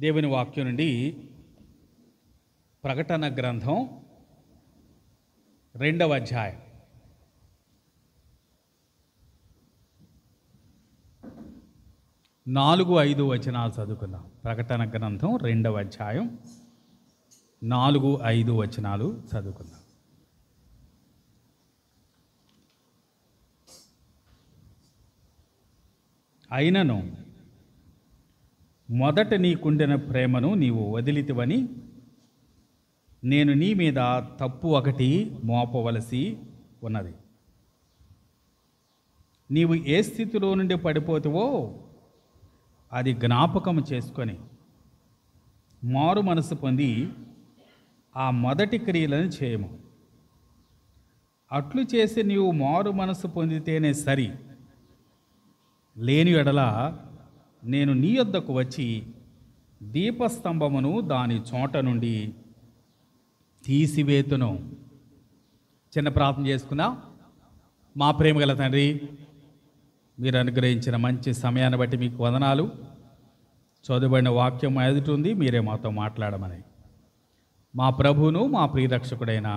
దేవుని వాక్యం నుండి ప్రకటన గ్రంథం 2వ అధ్యాయం 4-5 వచనాలు చదువుకుందాం. ప్రకటన గ్రంథం 2వ అధ్యాయం 4-5 వచనాలు చదువుకుందాం. అయినను మొదట నీకుండిన ప్రేమను నీవు వదిలితివని నేను నీ మీద తప్పు ఒకటి మోపవలసి ఉన్నది. నీవు ఏ స్థితిలో నుండి పడిపోతావో అది జ్ఞాపకం చేసుకొని మారు మనసు పొంది ఆ మొదటి క్రియలను చేయము. అట్లు చేసి నీవు మారు మనసు పొందితేనే సరి. లేని ఎడల నేను నీ యొద్దకు వచ్చి దీపస్తంభమును దాని చోట నుండి తీసివేతును. చిన్న ప్రార్థన చేసుకుందాం. మా ప్రేమ గల తండ్రి, మీరు అనుగ్రహించిన మంచి సమయాన్ని బట్టి మీకు వందనాలు. చదువుబడిన వాక్యం ఎదుటి ఉంది, మీరే మాతో మాట్లాడమని మా ప్రభువును మా ప్రియరక్షకుడైన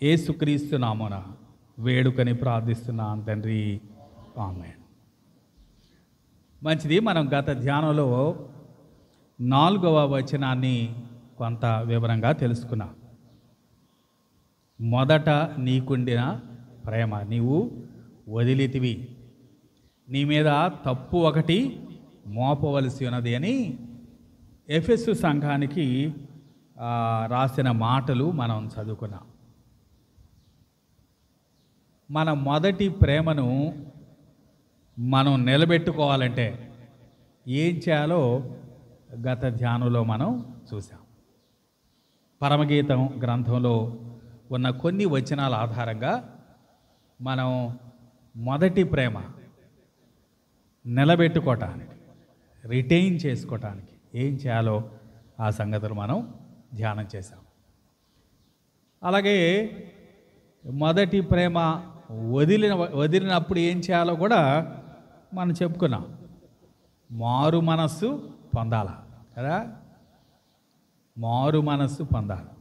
యేసుక్రీస్తు నామమున వేడుకని ప్రార్థిస్తున్నాను తండ్రి, ఆమేన్. మంచిది. మనం గత ధ్యానంలో 4వ వచనాన్ని కొంత వివరంగా తెలుసుకున్నాం. మొదట నీకుండిన ప్రేమ నీవు వదిలితివి, నీ మీద తప్పు ఒకటి మోపవలసి ఉన్నది అని ఎఫెసు సంఘానికి రాసిన మాటలు మనం చదువుకున్నాం. మన మొదటి ప్రేమను మనం నిలబెట్టుకోవాలంటే ఏం చేయాలో గత ధ్యానంలో మనం చూసాం. పరమగీతం గ్రంథంలో ఉన్న కొన్ని వచనాల ఆధారంగా మనం మొదటి ప్రేమ నిలబెట్టుకోవటానికి, రిటైన్ చేసుకోవటానికి ఏం చేయాలో ఆ సంగతులు మనం ధ్యానం చేశాం. అలాగే మొదటి ప్రేమ వదిలినప్పుడు ఏం చేయాలో కూడా మనం చెప్పుకున్నాం. మారు మనస్సు పొందాలా కదా, మారు మనస్సు పొందాలి.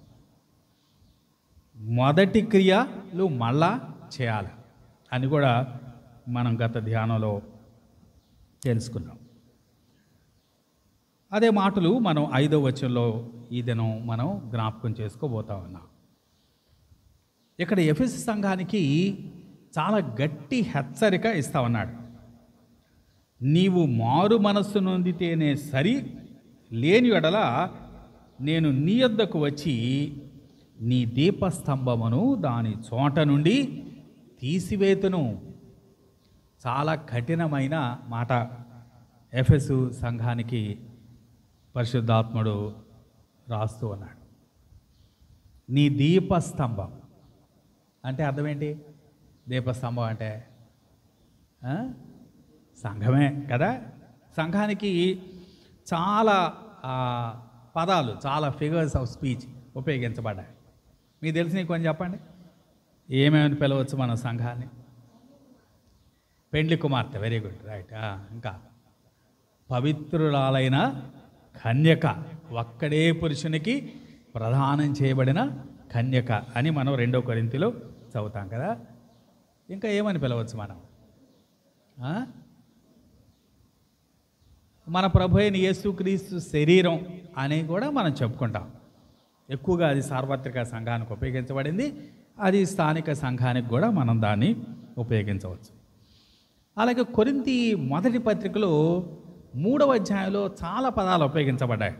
మొదటి క్రియలు మళ్ళా చేయాలి అని కూడా మనం గత ధ్యానంలో తెలుసుకున్నాం. అదే మాటలు మనం 5వ వచనంలో ఈ దినం మనం జ్ఞాపకం చేసుకోబోతా ఉన్నాం. ఇక్కడ ఎఫెసు సంఘానికి చాలా గట్టి హెచ్చరిక ఇస్తా ఉన్నాడు. నీవు మారు మనస్సు నొందితేనే సరి, లేని ఎడల నేను నీ యొద్దకు వచ్చి నీ దీపస్తంభమును దాని చోట నుండి తీసివేతును. చాలా కఠినమైన మాట ఎఫెసు సంఘానికి పరిశుద్ధాత్ముడు రాస్తూ ఉన్నాడు. నీ దీపస్తంభం అంటే అర్థం ఏంటి? దీపస్తంభం అంటే సంఘమే కదా. సంఘానికి చాలా పదాలు, చాలా ఫిగర్స్ ఆఫ్ స్పీచ్ ఉపయోగించబడ్డాయి. మీకు తెలిసినవి కొంచెం చెప్పండి. ఏమేమి పిలవచ్చు మన సంఘాన్ని? పెండ్లి కుమార్తె, వెరీ గుడ్, రైట్. ఇంకా పవిత్రురాలైన కన్యక, ఒక్కడే పురుషునికి ప్రదానం చేయబడిన కన్యక అని మనం 2వ కొరింథీలో చదువుతాం కదా. ఇంకా ఏమని పిలవచ్చు మనం? మన ప్రభు అయిన యేసుక్రీస్తు శరీరం అని కూడా మనం చెప్పుకుంటాం. ఎక్కువగా అది సార్వత్రిక సంఘానికి ఉపయోగించబడింది, అది స్థానిక సంఘానికి కూడా మనం దాన్ని ఉపయోగించవచ్చు. అలాగే కొరింథీ మొదటి పత్రికలో 3వ అధ్యాయంలో చాలా పదాలు ఉపయోగించబడ్డాయి.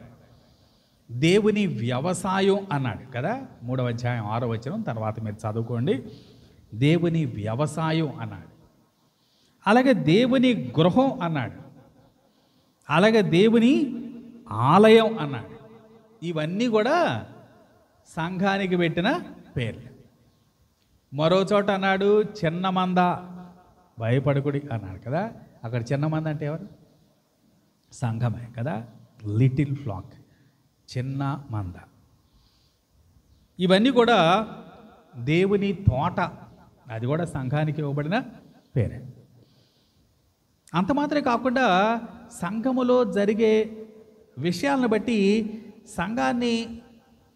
దేవుని వ్యవసాయం అన్నాడు కదా, 3వ అధ్యాయం 6వ వచనం, తర్వాత మీరు చదువుకోండి. దేవుని వ్యవసాయం అన్నాడు. అలాగే దేవుని గృహం అన్నాడు. అలాగే దేవుని ఆలయం అన్నాడు. ఇవన్నీ కూడా సంఘానికి పెట్టిన పేర్లు. మరో చోట అన్నాడు చిన్న మంద, భయపడకుడి అన్నాడు కదా. అక్కడ చిన్న మంద అంటే ఎవరు? సంఘమే కదా, లిటిల్ ఫ్లాక్, చిన్న మంద. ఇవన్నీ కూడా దేవుని తోట, అది కూడా సంఘానికి ఇవ్వబడిన పేరే. అంత మాత్రమే కాకుండా సంఘములో జరిగే విషయాలను బట్టి సంఘాన్ని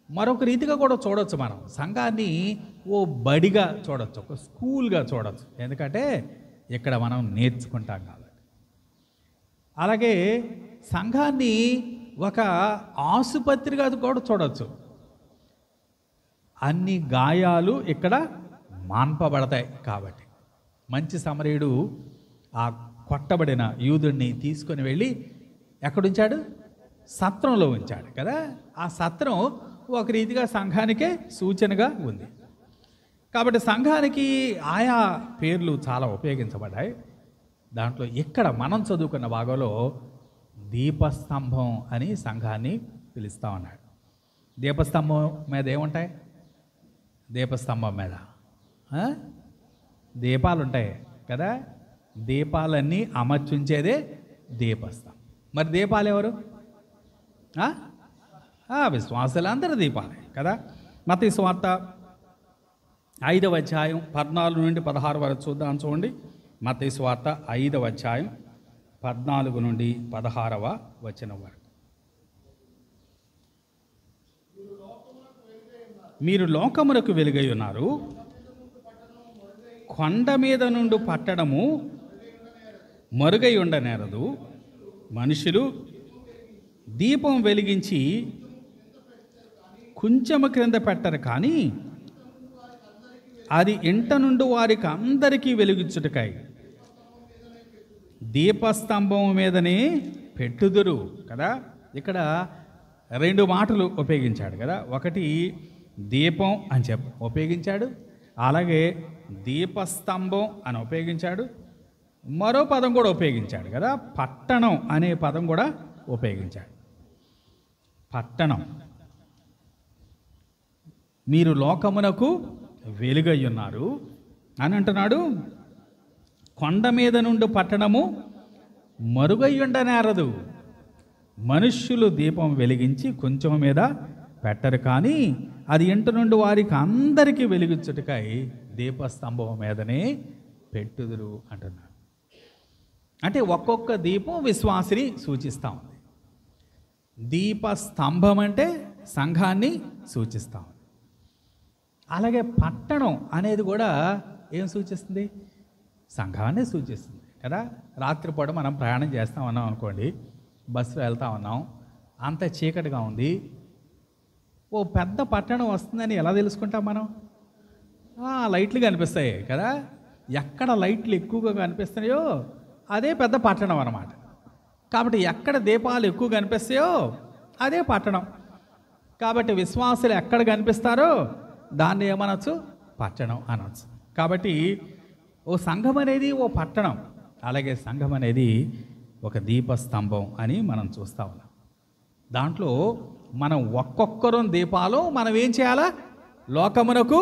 మరొక రీతిగా కూడా చూడొచ్చు. మనం సంఘాన్ని ఓ బడిగా చూడొచ్చు, ఒక స్కూల్గా చూడొచ్చు. ఎందుకంటే ఇక్కడ మనం నేర్చుకుంటాం కాబట్టి. అలాగే సంఘాన్ని ఒక ఆసుపత్రిగా కూడా చూడొచ్చు. అన్ని గాయాలు ఇక్కడ మాన్పబడతాయి కాబట్టి. మంచి సమరయుడు ఆ కొట్టబడిన యూదుడిని తీసుకొని వెళ్ళి ఎక్కడుంచాడు? సత్రంలో ఉంచాడు కదా. ఆ సత్రం ఒక రీతిగా సంఘానికే సూచనగా ఉంది కాబట్టి సంఘానికి ఆయా పేర్లు చాలా ఉపయోగించబడ్డాయి. దాంట్లో ఇక్కడ మనం చదువుకున్న భాగంలో దీపస్తంభం అని సంఘాన్ని పిలుస్తూ ఉన్నాడు. దీపస్తంభం మీద ఏముంటాయి? దీపస్తంభం మీద దీపాలు ఉంటాయి కదా. దీపాలన్నీ అమర్చుంచేదే దీపస్తంభం. మరి దీపాలు ఎవరు? విశ్వాసులందరూ దీపాలే కదా. మత్తయి సువార్త 5వ అధ్యాయం 14 నుండి 16 వరకు చూద్దాం. చూడండి, మత్తయి సువార్త 5వ అధ్యాయం 14 నుండి 16వ వచనం వరకు. మీరు లోకమునకు వెలుగై ఉన్నారు. కొండ మీద నుండి పట్టడము మరుగై ఉండనేరదు. మనుషులు దీపం వెలిగించి కొంచెము క్రింద పెట్టరు, కానీ అది ఇంట నుండి వారికి అందరికీ వెలిగించుటకై దీపస్తంభం మీదనే పెట్టుదురు కదా. ఇక్కడ 2 మాటలు ఉపయోగించాడు కదా. ఒకటి దీపం అని ఉపయోగించాడు, అలాగే దీపస్తంభం అని ఉపయోగించాడు. మరో పదం కూడా ఉపయోగించాడు కదా, పట్టణం అనే పదం కూడా ఉపయోగించాడు. పట్టణం, మీరు లోకమునకు వెలుగై ఉన్నారు అని అంటున్నాడు. కొండ మీద నుండి పట్టణము మరుగై ఉండనేరదు. మనుష్యులు దీపం వెలిగించి కొంచెం మీద పెట్టరు, కానీ అది ఇంటి నుండి వారికి అందరికీ వెలిగించుటకై దీపస్తంభం మీదనే పెట్టుదురు అంటున్నాడు. అంటే ఒక్కొక్క దీపం విశ్వాసిని సూచిస్తూ ఉంది. దీపస్తంభం అంటే సంఘాన్ని సూచిస్తూ ఉంది. అలాగే పట్టణం అనేది కూడా ఏం సూచిస్తుంది? సంఘాన్ని సూచిస్తుంది కదా. రాత్రిపూట మనం ప్రయాణం చేస్తూ ఉన్నాం అనుకోండి, బస్సులో వెళ్తూ ఉన్నాం, అంత చీకటిగా ఉంది. ఓ పెద్ద పట్టణం వస్తుందని ఎలా తెలుసుకుంటాం మనం? లైట్లు కనిపిస్తాయి కదా. ఎక్కడ లైట్లు ఎక్కువగా కనిపిస్తున్నాయో అదే పెద్ద పట్టణం అన్నమాట. కాబట్టి ఎక్కడ దీపాలు ఎక్కువ కనిపిస్తాయో అదే పట్టణం. కాబట్టి విశ్వాసులు ఎక్కడ కనిపిస్తారో దాన్ని ఏమనొచ్చు? పట్టణం అనొచ్చు. కాబట్టి ఓ సంఘం అనేది ఓ పట్టణం, అలాగే సంఘం అనేది ఒక దీపస్తంభం అని మనం చూస్తూ ఉన్నాం. దాంట్లో మనం ఒక్కొక్కరు దీపాలు మనం ఏం చేయాలా? లోకమునకు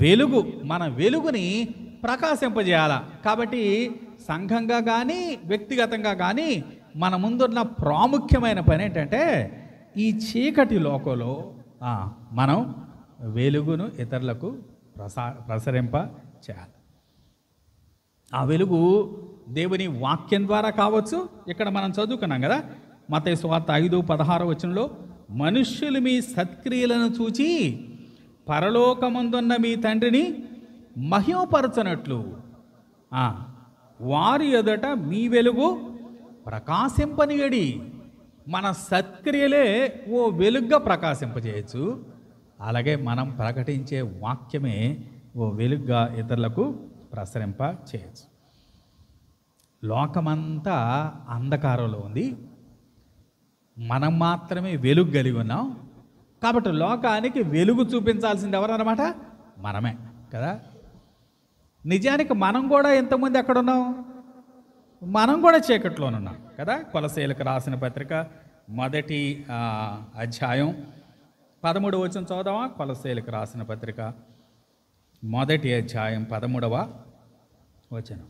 వెలుగు, మన వెలుగుని ప్రకాశింపజేయాలా. కాబట్టి సంఘంగా కానీ వ్యక్తిగతంగా కానీ మన ముందున్న ప్రాముఖ్యమైన పని ఏంటంటే ఈ చీకటి లోకంలో మనం వెలుగును ఇతరులకు ప్రసరింప చేయాలి. ఆ వెలుగు దేవుని వాక్యం ద్వారా కావచ్చు. ఇక్కడ మనం చదువుకున్నాం కదా, మత్తయి సువార్త 5:16 వచనంలో, మనుష్యులు మీ సత్క్రియలను చూచి పరలోకమందున్న మీ తండ్రిని మహిమపరచనట్లు వారి ఎదుట మీ వెలుగు ప్రకాశింపనీయడి. మన సత్క్రియలే ఓ వెలుగుగా ప్రకాశింపజేయచ్చు. అలాగే మనం ప్రకటించే వాక్యమే ఓ వెలుగుగా ఇతరులకు ప్రసరింప చేయొచ్చు. లోకమంతా అంధకారంలో ఉంది, మనం మాత్రమే వెలుగు కలిగి ఉన్నాం. కాబట్టి లోకానికి వెలుగు చూపించాల్సింది ఎవరన్నమాట? మనమే కదా. నిజానికి మనం కూడా ఎంతమంది ఎక్కడున్నాం? మనం కూడా చీకట్లోనున్నాం కదా. కొలసీలకు రాసిన పత్రిక 1వ అధ్యాయం 13వ వచనం చదువుదామా? కొలసీలకు రాసిన పత్రిక 1వ అధ్యాయం 13వ వచనం.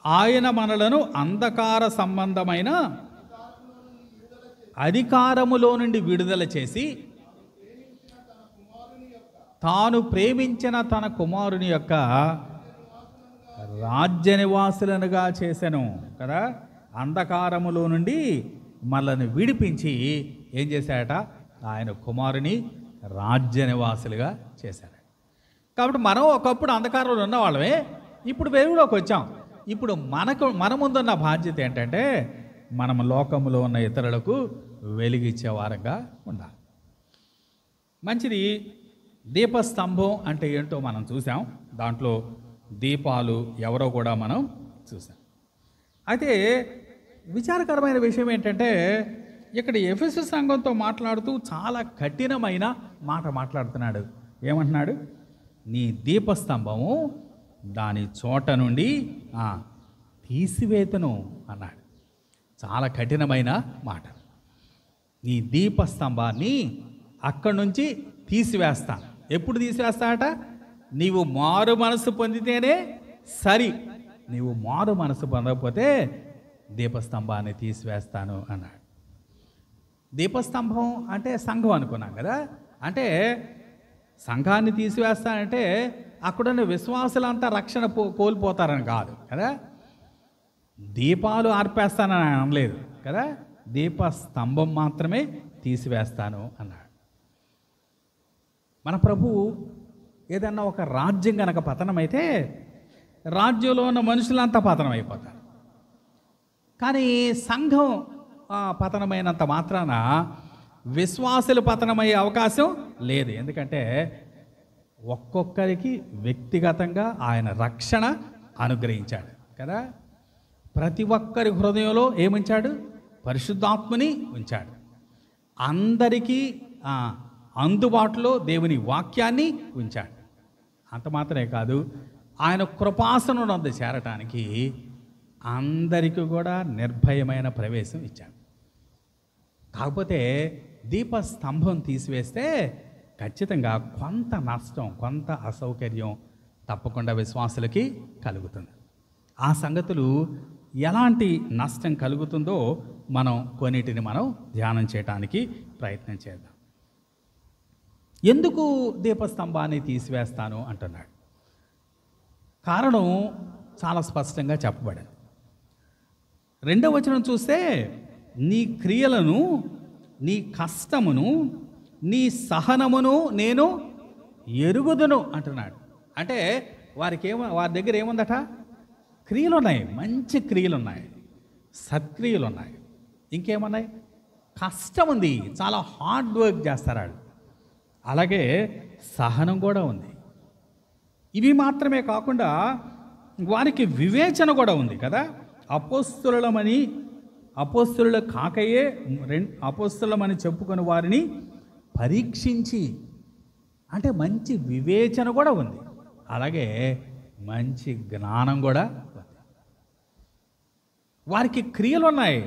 ఆయన మనలను అంధకార సంబంధమైన అధికారములో నుండి విడుదల చేసి తాను ప్రేమించిన తన కుమారుని యొక్క రాజ్య నివాసులనుగా చేశాను కదా. అంధకారములో నుండి మనల్ని విడిపించి ఏం చేశాడట, ఆయన కుమారుని రాజ్య నివాసులుగా చేశాడు. కాబట్టి మనం ఒకప్పుడు అంధకారంలో ఉన్న వాళ్ళమే, ఇప్పుడు వెలుగులోకి వచ్చాం. ఇప్పుడు మన ముందున్న బాధ్యత ఏంటంటే మనం లోకంలో ఉన్న ఇతరులకు వెలిగిచ్చే వారంగా ఉండాలి. మంచిది. దీపస్తంభం అంటే ఏంటో మనం చూసాం. దాంట్లో దీపాలు ఎవరో కూడా మనం చూసాం. అయితే విచారకరమైన విషయం ఏంటంటే ఇక్కడ ఎఫెసు సంఘంతో మాట్లాడుతూ చాలా కఠినమైన మాట మాట్లాడుతున్నాడు. ఏమంటున్నాడు? నీ దీపస్తంభము దాని చోట నుండి తీసివేతను అన్నాడు. చాలా కఠినమైన మాట. నీ దీపస్తంభాన్ని అక్కడి నుంచి తీసివేస్తాను. ఎప్పుడు తీసివేస్తాడట? నీవు మారు మనసు పొందితేనే సరి, నీవు మారు మనసు పొందకపోతే దీపస్తంభాన్ని తీసివేస్తాను అన్నాడు. దీపస్తంభం అంటే సంఘం అనుకున్నాం కదా. అంటే సంఘాన్ని తీసివేస్తానంటే అక్కడున్న విశ్వాసులంతా రక్షణ కోల్పోతారని కాదు కదా. దీపాలు ఆర్పేస్తానని అనలేదు కదా. దీపస్తంభం మాత్రమే తీసివేస్తాను అన్నాడు. మన ప్రభువు ఏదన్నా ఒక రాజ్యం కనుక పతనమైతే రాజ్యంలో ఉన్న మనుషులంతా పతనం అయిపోతారు. కానీ సంఘం పతనమైనంత మాత్రాన విశ్వాసులు పతనమయ్యే అవకాశం లేదు. ఎందుకంటే ఒక్కొక్కరికి వ్యక్తిగతంగా ఆయన రక్షణ అనుగ్రహించాడు కదా. ప్రతి ఒక్కరి హృదయంలో ఏముంచాడు? పరిశుద్ధాత్మని ఉంచాడు. అందరికీ అందుబాటులో దేవుని వాక్యాన్ని ఉంచాడు. అంత మాత్రమే కాదు, ఆయన కృపాసనం వద్ద చేరటానికి అందరికీ కూడా నిర్భయమైన ప్రవేశం ఇచ్చాడు. కాకపోతే దీపస్తంభం తీసివేస్తే ఖచ్చితంగా కొంత నష్టం, కొంత అసౌకర్యం తప్పకుండా విశ్వాసులకి కలుగుతుంది. ఆ సంగతులు ఎలాంటి నష్టం కలుగుతుందో కొన్నిటిని మనం ధ్యానం చేయడానికి ప్రయత్నం చేద్దాం. ఎందుకు దీపస్తంభాన్ని తీసివేస్తాను అంటున్నాడు? కారణం చాలా స్పష్టంగా చెప్పబడింది. 2వ వచనం చూస్తే, నీ క్రియలను, నీ కష్టమును, నీ సహనమును నేను ఎరుగుదును అంటున్నాడు. అంటే వారి దగ్గర ఏముందట? క్రియలు ఉన్నాయి, మంచి క్రియలు ఉన్నాయి, సత్క్రియలు ఉన్నాయి, ఇంకేమున్నాయి? కష్టం ఉంది, చాలా హార్డ్ వర్క్ చేస్తారు. అలాగే సహనం కూడా ఉంది. ఇవి మాత్రమే కాకుండా వారికి వివేచన కూడా ఉంది కదా. అపోస్తలుల కాకయే అపోస్తలమని చెప్పుకొని వారిని పరీక్షించి, అంటే మంచి వివేచన కూడా ఉంది, అలాగే మంచి జ్ఞానం కూడా ఉంది. వారికి క్రియలు ఉన్నాయి,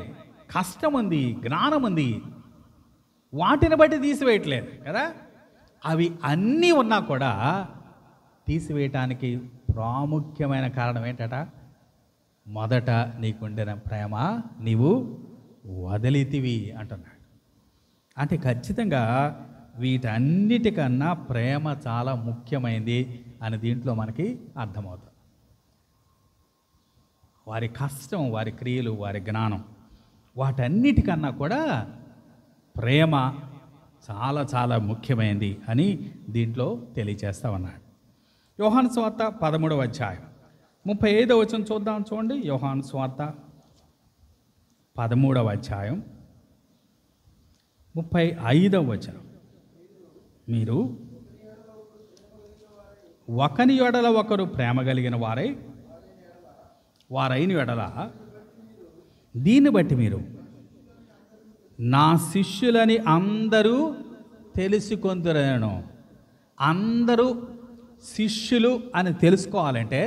కష్టం ఉంది, జ్ఞానం ఉంది. వాటిని బట్టి తీసివేయట్లేదు కదా. అవి అన్నీ ఉన్నా కూడా తీసివేయటానికి ప్రాముఖ్యమైన కారణం ఏంటట? మొదట నీకుండిన ప్రేమ నీవు వదిలితివి అంటున్నాడు. అంటే ఖచ్చితంగా వీటన్నిటికన్నా ప్రేమ చాలా ముఖ్యమైనది అని దీంట్లో మనకి అర్థమవుతుంది. వారి కష్టం, వారి క్రియలు, వారి జ్ఞానం, వాటన్నిటికన్నా కూడా ప్రేమ చాలా చాలా ముఖ్యమైనది అని దీంట్లో తెలియచేస్తా ఉన్నాడు. యోహాను సువార్త 13వ అధ్యాయం 35వ వచనం చూద్దాం. చూడండి, యోహాను సువార్త 13వ అధ్యాయం 35వ వచనం. మీరు ఒకని ఎడల ఒకరు ప్రేమ కలిగిన వారైన ఎడల దీన్ని బట్టి మీరు నా శిష్యులని అందరూ తెలుసుకొందురను. అందరూ శిష్యులు అని తెలుసుకోవాలంటే,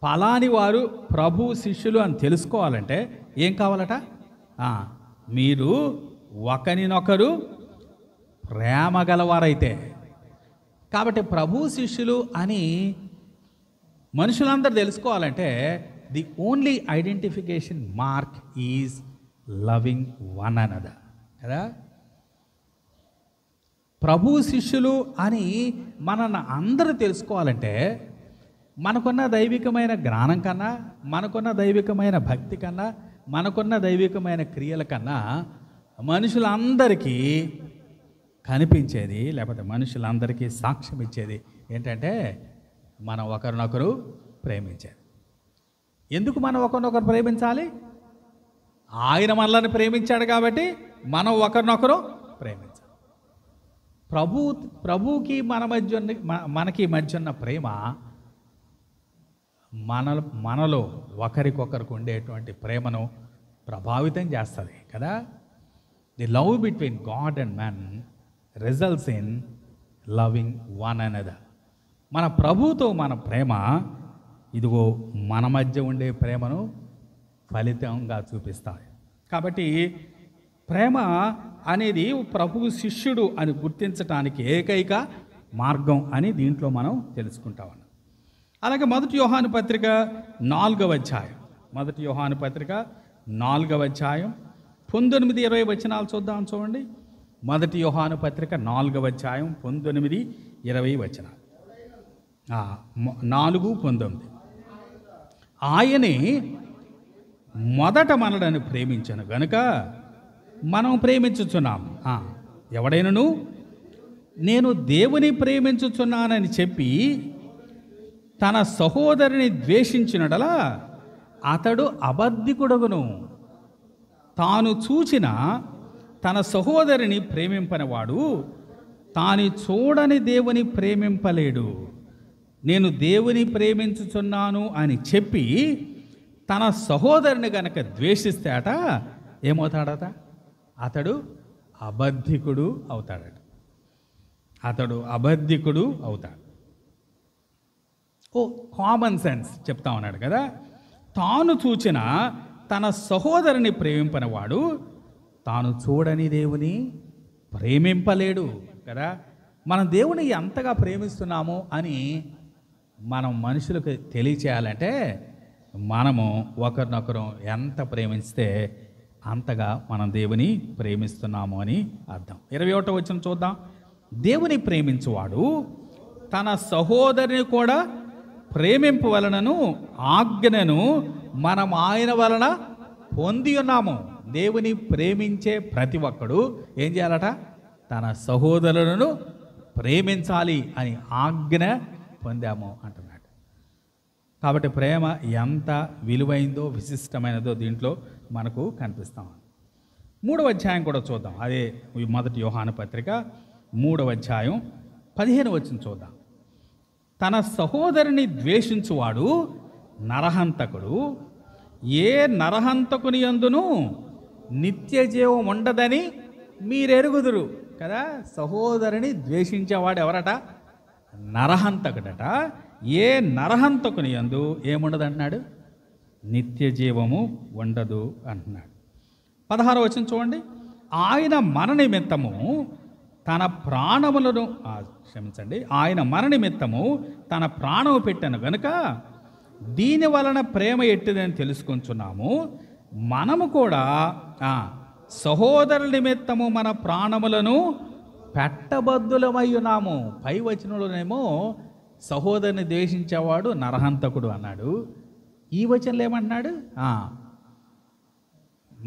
పలాని వారు ప్రభు శిష్యులు అని తెలుసుకోవాలంటే ఏం కావాలట? మీరు ఒకరినొకరు ప్రేమ గలవారైతే. కాబట్టి ప్రభు శిష్యులు అని మనుషులందరూ తెలుసుకోవాలంటే the only identification mark is loving one another కదా. ప్రభు శిష్యులు అని మనల్ని అందరూ తెలుసుకోవాలంటే మనకున్న దైవికమైన జ్ఞానం కన్నా, మనకున్న దైవికమైన భక్తి కన్నా, మనకున్న దైవికమైన క్రియల కన్నా మనుషులందరికీ కనిపించేది, లేకపోతే మనుషులందరికీ సాక్ష్యం ఇచ్చేది ఏంటంటే మనం ఒకరినొకరు ప్రేమించేది. ఎందుకు మనం ఒకరినొకరు ప్రేమించాలి? ఆయన మనల్ని ప్రేమించాడు కాబట్టి మనం ఒకరినొకరు ప్రేమించాలి. ప్రభువుకి మనకి మధ్య ఉన్న ప్రేమ మనలో ఒకరికొకరికి ఉండేటువంటి ప్రేమను ప్రభావితం చేస్తుంది కదా. The love between God and man results in loving one another. మన ప్రభువుతో మన ప్రేమ ఇదిగో మన మధ్య ఉండే ప్రేమను ఫలితంగా చూపిస్తాయి. కాబట్టి ప్రేమ అనేది ప్రభువు శిష్యుడు అని గుర్తించటానికి ఏకైక మార్గం అని దీంట్లో మనం తెలుసుకుంటా ఉన్నాం. అలాగే 1 యోహాను పత్రిక 4వ అధ్యాయం, 1 యోహాను పత్రిక 4వ అధ్యాయం 19-20 వచనాలు చూడండి. 1 యోహాను పత్రిక 4వ అధ్యాయం 19-20 వచనాలు. 4:19. ఆయనే మొదట మనలను ప్రేమించను గనుక మనం ప్రేమించుచున్నాం. ఎవడైనను నేను దేవుని ప్రేమించుచున్నానని చెప్పి తన సహోదరుని ద్వేషించినడలా అతడు అబద్ధికుడగును. తాను చూచిన తన సహోదరుని ప్రేమింపనివాడు తాను చూడని దేవుని ప్రేమింపలేడు. నేను దేవుని ప్రేమించుచున్నాను అని చెప్పి తన సహోదరుని గనక ద్వేషిస్తాట ఏమవుతాడట? అతడు అబద్ధికుడు అవుతాడట. అతడు అబద్ధికుడు అవుతాడు. కామన్ సెన్స్ చెప్తా ఉన్నాడు కదా. తాను చూచిన తన సహోదరుని ప్రేమింపనివాడు తాను చూడని దేవుని ప్రేమింపలేడు కదా. మనం దేవుని ఎంతగా ప్రేమిస్తున్నాము అని మనం మనుషులకు తెలియచేయాలంటే మనము ఒకరినొకరు ఎంత ప్రేమిస్తే అంతగా మనం దేవుని ప్రేమిస్తున్నాము అని అర్థం. 21వ వచనం చూద్దాం. దేవుని ప్రేమించువాడు తన సహోదరుని కూడా ప్రేమింపవలనను ఆజ్ఞను మనం ఆయన వలన పొంది ఉన్నాము. దేవుని ప్రేమించే ప్రతి ఒక్కడు ఏం చేయాలట? తన సహోదరులను ప్రేమించాలి అని ఆజ్ఞ పొందాము అంటున్నాడు. కాబట్టి ప్రేమ ఎంత విలువైందో విశిష్టమైనదో దీంట్లో మనకు కనిపిస్తాం. 3వ అధ్యాయం కూడా చూద్దాం. అదే 1 యోహాను పత్రిక 3వ అధ్యాయం 15వ వచనం చూద్దాం. తన సహోదరుని ద్వేషించువాడు నరహంతకుడు. ఏ నరహంతకుని యందును నిత్య జీవం ఉండదని మీరెరుగుదురు కదా. సహోదరుని ద్వేషించేవాడు ఎవరట? నరహంతకుడట. ఏ నరహంతకుని యందు ఏముండదు అంటున్నాడు? నిత్య జీవము ఉండదు అంటున్నాడు. 16వ వచనం చూడండి. ఆయన మన నిమిత్తము తన ప్రాణములను ఆయన మన నిమిత్తము తన ప్రాణము పెట్టాను గనుక దీని వలన ప్రేమ ఎట్టిదని తెలుసుకుంటున్నాము. మనము కూడా సహోదరుల నిమిత్తము మన ప్రాణములను పెట్టబద్దులమై ఉన్నాము. పై వచనంలోనేమో సహోదరుని ద్వేషించేవాడు నరహంతకుడు అన్నాడు. ఈ వచనంలో ఏమంటున్నాడు?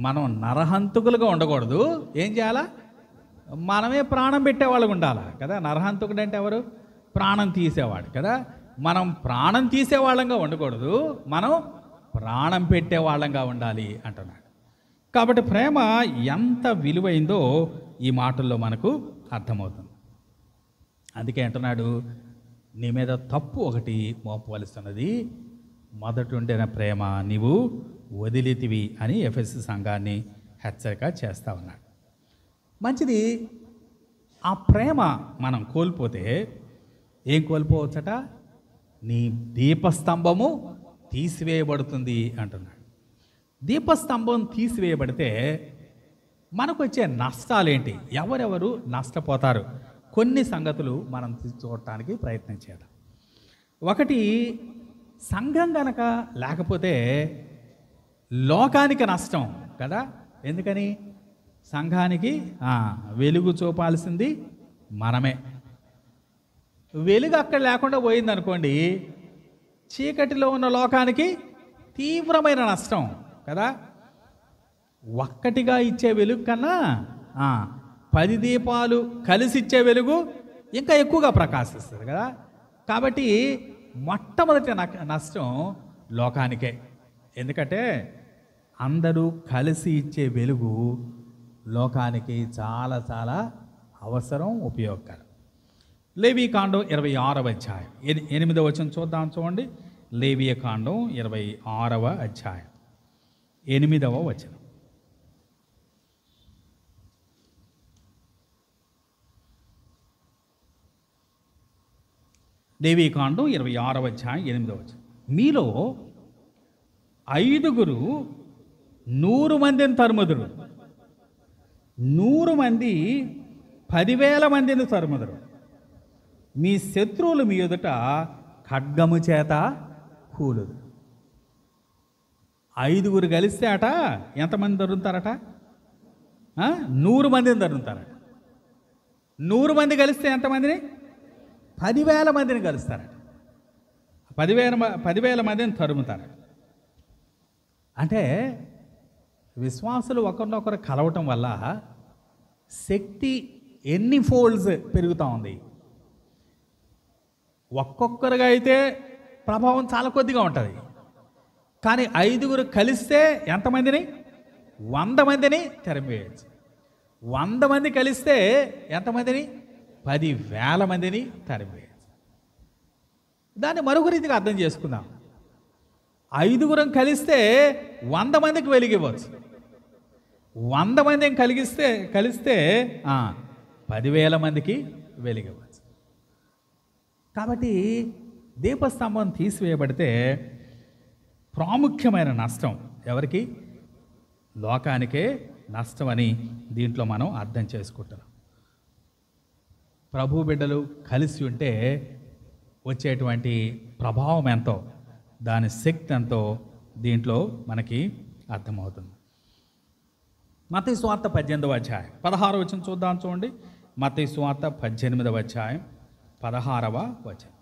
మనం నరహంతకులుగా ఉండకూడదు. ఏం చేయాలా? మనమే ప్రాణం పెట్టేవాళ్ళగా ఉండాలా కదా. నరహంతకుడు అంటే ఎవరు? ప్రాణం తీసేవాడు కదా. మనం ప్రాణం తీసేవాళ్ళంగా ఉండకూడదు, మనం ప్రాణం పెట్టేవాళ్ళంగా ఉండాలి అంటున్నాడు. కాబట్టి ప్రేమ ఎంత విలువైందో ఈ మాటల్లో మనకు అర్థమవుతుంది. అందుకే అంటున్నాడు, నీ మీద తప్పు ఒకటి మోపవలసినది, మొదటి ఉండిన ప్రేమ నీవు వదిలితివి అని ఎఫెసీ సంఘాన్ని హెచ్చరిక చేస్తా ఉన్నాడు. మంచిది. ఆ ప్రేమ మనం కోల్పోతే ఏం కోల్పోవచ్చట? నీ దీపస్తంభము తీసివేయబడుతుంది అంటున్నాడు. దీపస్తంభం తీసివేయబడితే మనకు వచ్చే నష్టాలేంటి? ఎవరెవరు నష్టపోతారు? కొన్ని సంగతులు మనం చూడటానికి ప్రయత్నం చేద్దాం. ఒకటి, సంఘం గనక లేకపోతే లోకానికి నష్టం కదా. ఎందుకని? సంఘానికి వెలుగు చూపాల్సింది మనమే. వెలుగు అక్కడ లేకుండా పోయిందనుకోండి, చీకటిలో ఉన్న లోకానికి తీవ్రమైన నష్టం కదా. ఒక్కటిగా ఇచ్చే వెలుగు కన్నా 10 దీపాలు కలిసి ఇచ్చే వెలుగు ఇంకా ఎక్కువగా ప్రకాశిస్తుంది కదా. కాబట్టి మొట్టమొదటి నష్టం లోకానికే. ఎందుకంటే అందరూ కలిసి ఇచ్చే వెలుగు లోకానికి చాలా చాలా అవసరం, ఉపయోగకరం. లేవీకాండం 26వ అధ్యాయం 8వ వచనం చూద్దాం. చూడండి, లేవీకాండం 26వ అధ్యాయం 8వ వచనం. లేవీకాండం 26వ అధ్యాయం 8వ వచనం. మీలో 5 100 మందిని తరుముదురు, 100 మంది 10,000 మందిని తరుముదురు. మీ శత్రువులు మీ ఎదుట ఖడ్గము చేత కూలుదు. 5 కలిస్తే అట ఎంతమంది తరుముతారట? 100 మందిని తరుముతారట. 100 మంది కలిస్తే ఎంతమందిని? 10,000 మందిని కలుస్తారట. 10,000 మందిని తరుముతారట. అంటే విశ్వాసులు ఒకరినొకరు కలవటం వల్ల శక్తి ఎన్ని ఫోల్డ్స్ పెరుగుతూ ఉంది. ఒక్కొక్కరుగా అయితే ప్రభావం చాలా కొద్దిగా ఉంటుంది. కానీ 5 కలిస్తే ఎంతమందిని? 100 మందిని తరిమివేయచ్చు. 100 మంది కలిస్తే ఎంతమందిని? 10,000 మందిని తరిమివేయచ్చు. దాన్ని మరొక రీతిగా అర్థం చేసుకుందాం. 5 కలిస్తే 100 మందికి వెలిగివ్వచ్చు. 100 మందిని కలిస్తే 10,000 మందికి వెలిగివ్వచ్చు. కాబట్టి దీపస్తంభం తీసివేయబడితే ప్రాముఖ్యమైన నష్టం ఎవరికి? లోకానికే నష్టం అని దీంట్లో మనం అర్థం చేసుకుంటున్నాం. ప్రభు బిడ్డలు కలిసి ఉంటే వచ్చేటువంటి ప్రభావం ఎంతో, దాని శక్తి ఎంతో దీంట్లో మనకి అర్థమవుతుంది. మత్తయి సువార్త 18వ అధ్యాయం 16వ వచనం చూద్దాం. చూడండి, మత్తయి సువార్త 18వ అధ్యాయం 16వ వచనం.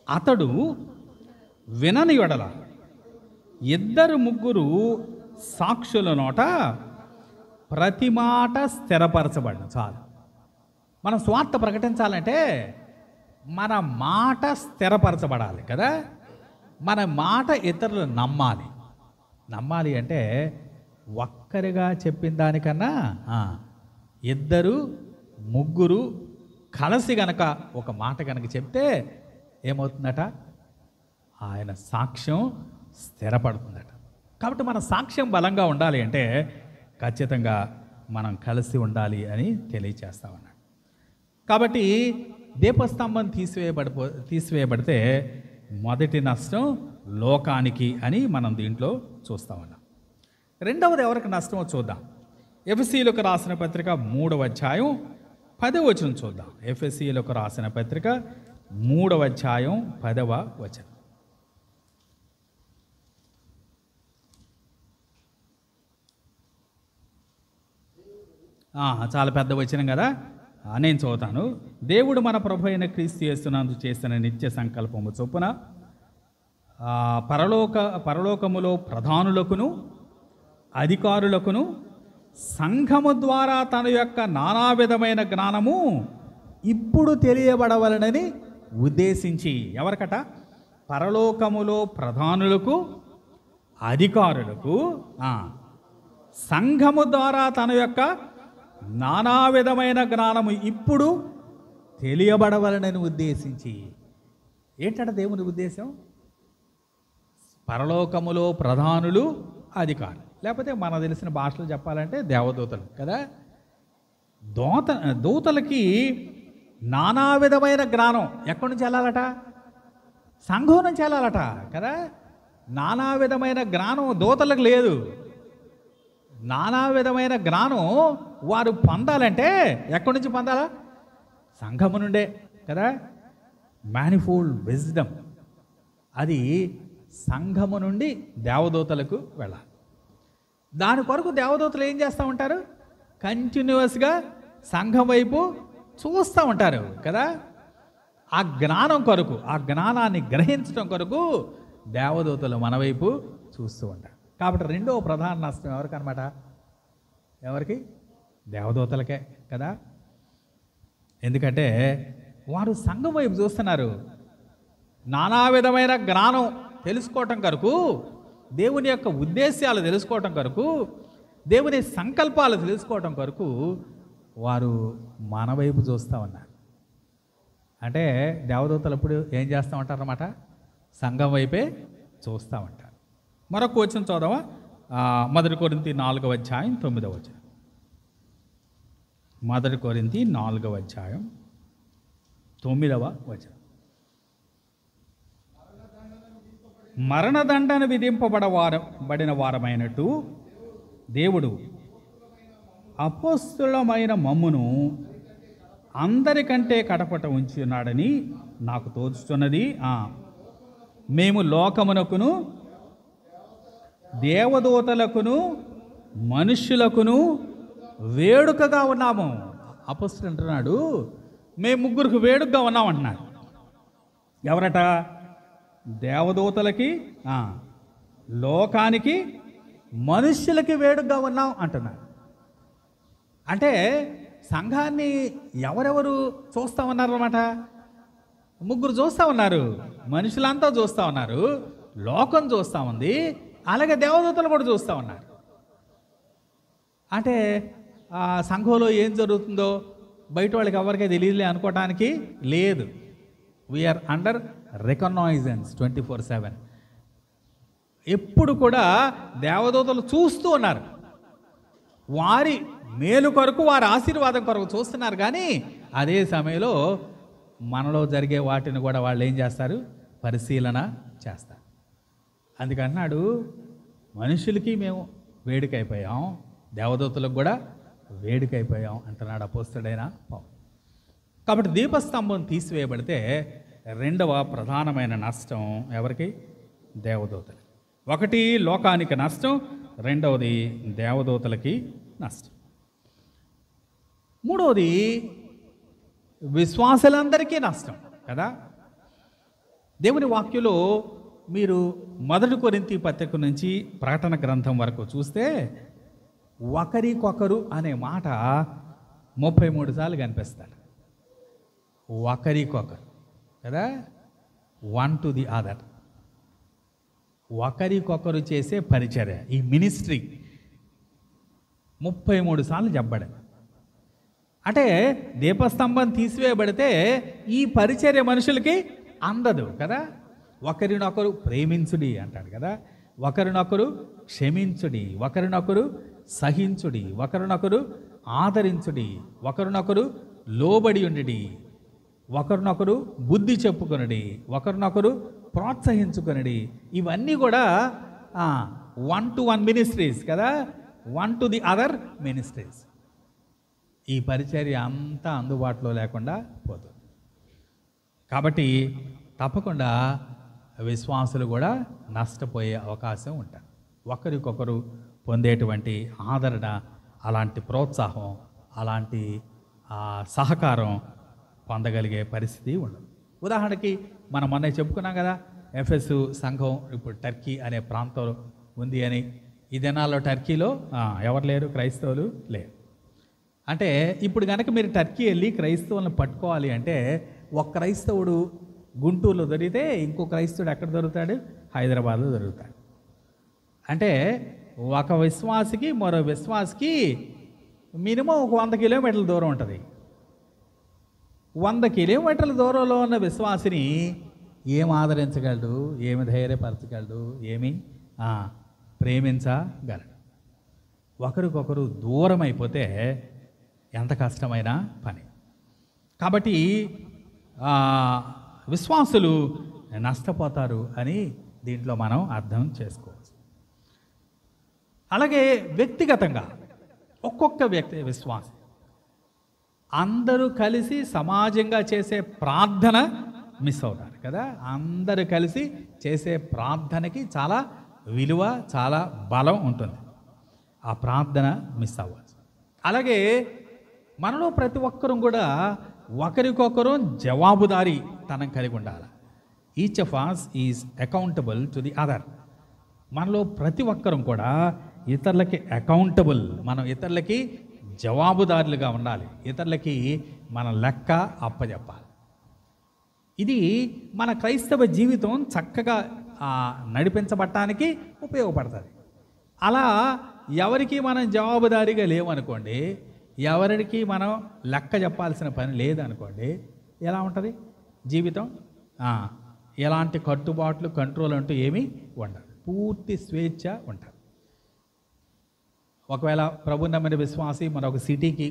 అతడు వినని యెడల 2 3 సాక్షుల నోట ప్రతి మాట స్థిరపరచబడిన. చాలు. మనం స్వార్థ ప్రకటించాలంటే మన మాట స్థిరపరచబడాలి కదా. మన మాట ఇతరులు నమ్మాలి. నమ్మాలి అంటే ఒక్కరిగా చెప్పిన దానికన్నా 2 3 కలిసి గనక ఒక మాట కనుక చెప్తే ఏమవుతుందట? ఆయన సాక్ష్యం స్థిరపడుతుందట. కాబట్టి మన సాక్ష్యం బలంగా ఉండాలి అంటే ఖచ్చితంగా మనం కలిసి ఉండాలి అని తెలియచేస్తామన్నాడు. కాబట్టి దీపస్తంభం తీసివేయబడితే మొదటి నష్టం లోకానికి అని మనం దీంట్లో చూస్తామన్నాం. రెండవది ఎవరికి నష్టమో చూద్దాం. ఎఫెసీయులకు రాసిన పత్రిక 3వ అధ్యాయం 10వ వచనం చూద్దాం. ఎఫెసీయులకు రాసిన పత్రిక 3వ అధ్యాయం 10వ వచనం. చాలా పెద్ద వచనం కదా, నేను చదువుతాను. దేవుడు మన ప్రభు అయిన క్రీస్తు యేసునందు చేసిన నిత్య సంకల్పము చొప్పున పరలోకములో ప్రధానులకును అధికారులకును సంఘము ద్వారా తన యొక్క నానా విధమైన జ్ఞానము ఇప్పుడు తెలియబడవలనని ఉద్దేశించి. ఎవరికట? పరలోకములో ప్రధానులకు అధికారులకు సంఘము ద్వారా తన యొక్క నానా విధమైన జ్ఞానము ఇప్పుడు తెలియబడవలనని ఉద్దేశించి. ఏంటంట దేవుని ఉద్దేశం? పరలోకములో ప్రధానులు, అధికారులు, లేకపోతే మనకు తెలిసిన భాషలో చెప్పాలంటే దేవదూతలు కదా. దూతలకి నానా విధమైన జ్ఞానం ఎక్కడి నుంచి వెళ్ళాలట? సంఘం నుంచి వెళ్ళాలట కదా. నానా విధమైన జ్ఞానం దూతలకు లేదు. నానా విధమైన జ్ఞానం వారు పొందాలంటే ఎక్కడి నుంచి పొందాలా? సంఘము నుండే కదా. మ్యానిఫోల్డ్ విజ్డమ్ అది సంఘము నుండి దేవదూతలకు వెళ్ళాలి. దాని కొరకు దేవదూతలు ఏం చేస్తూ ఉంటారు? కంటిన్యూస్గా సంఘం వైపు చూస్తూ ఉంటారు కదా. ఆ జ్ఞానం కొరకు, ఆ జ్ఞానాన్ని గ్రహించడం కొరకు దేవదూతలు మన వైపు చూస్తూ ఉంటారు. కాబట్టి రెండవ ప్రధాన నష్టం ఎవరికనమాట? ఎవరికి? దేవదూతలకే కదా. ఎందుకంటే వారు సంఘం వైపు చూస్తున్నారు. నానా విధమైన జ్ఞానం తెలుసుకోవటం కొరకు, దేవుని యొక్క ఉద్దేశాలు తెలుసుకోవటం కొరకు, దేవుని సంకల్పాలు తెలుసుకోవటం కొరకు వారు మన వైపు చూస్తూ ఉన్నారు. అంటే దేవదూతలు ఎప్పుడు ఏం చేస్తూ ఉంటారన్నమాట? సంఘం వైపే చూస్తూ ఉంటారు. మరొక వచనం చదవా, 1 కొరింథీ 4వ అధ్యాయం 9వ వచనం. 1 కొరింథీ 4వ అధ్యాయం 9వ వచనం. మరణదండన విధింపబడిన వారమైనట్టు దేవుడు అపోస్తులమైన మమ్మును అందరికంటే కడపట ఉంచి ఉన్నాడని నాకు తోచుతున్నది. మేము లోకమునకును దేవదూతలకును మనుష్యులకును వేడుకగా ఉన్నాము. అపోస్తలుడు అంటున్నాడు, మేము ముగ్గురికి వేడుకగా ఉన్నాం అంటున్నాడు. ఎవరట? దేవదూతలకి, లోకానికి, మనుష్యులకి వేడుకగా ఉన్నాం అంటున్నాడు. అంటే సంఘాన్ని ఎవరెవరు చూస్తూ ఉన్నారన్నమాట? ముగ్గురు చూస్తూ ఉన్నారు. మనుషులంతా చూస్తూ ఉన్నారు, లోకం చూస్తూ ఉంది, అలాగే దేవదూతలు కూడా చూస్తూ ఉన్నారు. అంటే సంఘంలో ఏం జరుగుతుందో బయట వాళ్ళకి ఎవరికీ తెలియలే అనుకోవటానికి లేదు. We are under recognizance 24/7. ఎప్పుడు కూడా దేవదూతలు చూస్తూ ఉన్నారు. వారి మేలు కొరకు, వారి ఆశీర్వాదం కొరకు చూస్తున్నారు. కానీ అదే సమయంలో మనలో జరిగే వాటిని కూడా వాళ్ళు ఏం చేస్తారు? పరిశీలన చేస్తారు. అందుకంటున్నాడు, మనుషులకి మేము వేడుకైపోయాం, దేవదూతలకు కూడా వేడుకైపోయాం అంటున్నాడు అపోస్తలుడైన పౌలు. కాబట్టి దీపస్తంభం తీసివేయబడితే రెండవ ప్రధానమైన నష్టం ఎవరికి? దేవదూతలకి. ఒకటి లోకానికి నష్టం, రెండవది దేవదూతలకి నష్టం. మూడవది విశ్వాసులందరికీ నష్టం కదా. దేవుని వాక్యంలో మీరు 1 కొరింథీ పత్రిక నుంచి ప్రకటన గ్రంథం వరకు చూస్తే ఒకరికొకరు అనే మాట 33 సార్లు కనిపిస్తారు. ఒకరికొకరు కదా, వన్ టు ది అదర్. ఒకరికొకరు చేసే పరిచర్య, ఈ మినిస్ట్రీ 33 సార్లు చెప్పబడింది. అంటే దీపస్తంభం తీసివేయబడితే ఈ పరిచర్య మనుషులకి అందదు కదా. ఒకరినొకరు ప్రేమించుడి అంటాడు కదా, ఒకరినొకరు క్షమించుడి, ఒకరినొకరు సహించుడి, ఒకరినొకరు ఆదరించుడి, ఒకరినొకరు లోబడి ఉండి, ఒకరినొకరు బుద్ధి చెప్పుకొనడి, ఒకరినొకరు ప్రోత్సహించుకొనడి. ఇవన్నీ కూడా 1-to-1 మినిస్ట్రీస్ కదా, 1 to the other మినిస్ట్రీస్. ఈ పరిచర్య అంతా అందుబాటులో లేకుండా పోతుంది. కాబట్టి తప్పకుండా విశ్వాసులు కూడా నష్టపోయే అవకాశం ఉంటుంది. ఒకరికొకరు పొందేటువంటి ఆదరణ, అలాంటి ప్రోత్సాహం, అలాంటి సహకారం పొందగలిగే పరిస్థితి ఉండదు. ఉదాహరణకి మనం మొన్న చెప్పుకున్నాం కదా, ఎఫెసు సంఘం ఇప్పుడు టర్కీ అనే ప్రాంతంలో ఉంది అని. ఈ దినాల్లో టర్కీలో ఎవరు లేరు? క్రైస్తవులు లేరు. అంటే ఇప్పుడు కనుక మీరు టర్కీ వెళ్ళి క్రైస్తవులను పట్టుకోవాలి అంటే, ఒక క్రైస్తవుడు గుంటూరులో దొరికితే ఇంకో క్రైస్తవుడు ఎక్కడ దొరుకుతాడు? హైదరాబాద్లో దొరుకుతాడు. అంటే ఒక విశ్వాసికి మరో విశ్వాసికి మినిమం ఒక 100 కిలోమీటర్ల దూరం ఉంటుంది. 100 కిలోమీటర్ల దూరంలో ఉన్న విశ్వాసిని ఏం ఆదరించగలడు? ఏమి ధైర్యపరచగలడు? ఏమి ప్రేమించగలడు? ఒకరికొకరు దూరం అయిపోతే ఎంత కష్టమైన పని. కాబట్టి విశ్వాసులు నష్టపోతారు అని దీంట్లో మనం అర్థం చేసుకోవచ్చు. అలాగే వ్యక్తిగతంగా ఒక్కొక్క వ్యక్తి విశ్వాసం అందరూ కలిసి సమాజంగా చేసే ప్రార్థన మిస్ అవుతారు కదా. అందరూ కలిసి చేసే ప్రార్థనకి చాలా విలువ, చాలా బలం ఉంటుంది. ఆ ప్రార్థన మిస్ అవ్వచ్చు. అలాగే మనలో ప్రతి ఒక్కరూ కూడా ఒకరికొకరు జవాబుదారీ తనం కలిగి ఉండాలి. Each of us is accountable to the other. మనలో ప్రతి ఒక్కరం కూడా ఇతరులకి అకౌంటబుల్, మనం ఇతరులకి జవాబుదారులుగా ఉండాలి, ఇతరులకి మన లెక్క అప్పచెప్పాలి. ఇది మన క్రైస్తవ జీవితం చక్కగా నడిపించబడటానికి ఉపయోగపడుతుంది. అలా ఎవరికి మనం జవాబుదారీగా లేవనుకోండి, ఎవరికి మనం లెక్క చెప్పాల్సిన పని లేదనుకోండి, ఎలా ఉంటుంది జీవితం? ఎలాంటి కట్టుబాట్లు, కంట్రోల్ అంటూ ఏమీ ఉండదు, పూర్తి స్వేచ్ఛ ఉంటుంది. ఒకవేళ ప్రభు నమ్మిన విశ్వాసి మరొక సిటీకి